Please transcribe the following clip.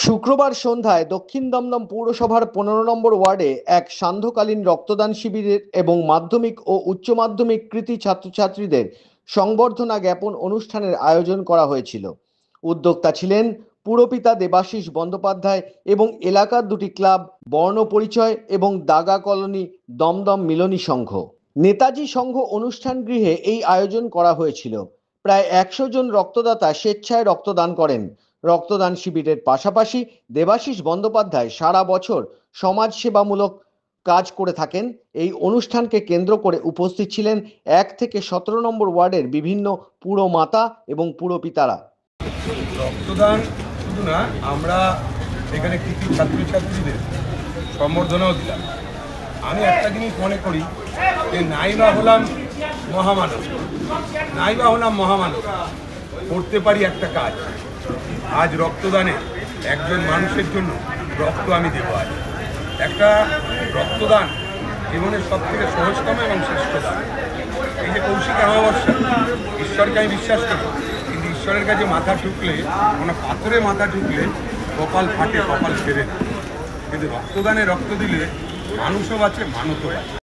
শুক্রবার সন্ধ্যায় দক্ষিণ দমদম পৌরসভার ১৫ নম্বর ওয়ার্ডে এক সান্ধ্যকালীন রক্তদান শিবিরের এবং মাধ্যমিক ও উচ্চ মাধ্যমিক কৃতী ছাত্রছাত্রীদের সংবর্ধনা জ্ঞাপন অনুষ্ঠানের আয়োজন করা হয়েছিল। উদ্যোক্তা ছিলেন পুরপিতা দেবাশিস বন্দ্যোপাধ্যায় এবং এলাকার দুটি ক্লাব, বর্ণ পরিচয় এবং দাগা কলোনি দমদম মিলনী সংঘ। নেতাজি সংঘ অনুষ্ঠান গৃহে এই আয়োজন করা হয়েছিল। প্রায় ১০০ জন রক্তদাতা স্বেচ্ছায় রক্তদান করেন। রক্তদান শিবিরের পাশাপাশি দেবাশিস বন্দ্যোপাধ্যায় সারা বছর সমাজসেবামূলক কাজ করে থাকেন। এই অনুষ্ঠানকে কেন্দ্র করে উপস্থিত ছিলেন ১ থেকে ১৭ নম্বর ওয়ার্ডের বিভিন্ন পুরমাতা এবং পুরপিতারা। রক্তদান শুধু না, আমরা এখানে কৃতি ছাত্রছাত্রীদের সম্বর্ধনাও দিলাম। আমি একটা জিনিস মনে করি যে নাইবা হলাম মহামানব, করতে পারি একটা কাজ। আজ রক্তদানে একজন মানুষের জন্য রক্ত আমি দেবো। আজ একটা রক্তদান জীবনের সব থেকে সহজতম এবং শ্রেষ্ঠ দান। এই যে কৌশিক অমাবস্যা, ঈশ্বরকে আমি বিশ্বাস করি, কিন্তু ঈশ্বরের কাছে মাথা ঠুকলে, কোনো পাথরে মাথা ঠুকলে কপাল ফাটে, কপাল ফেরে না। কিন্তু রক্তদানে রক্ত দিলে মানুষও বাঁচে, মানবও বাঁচে।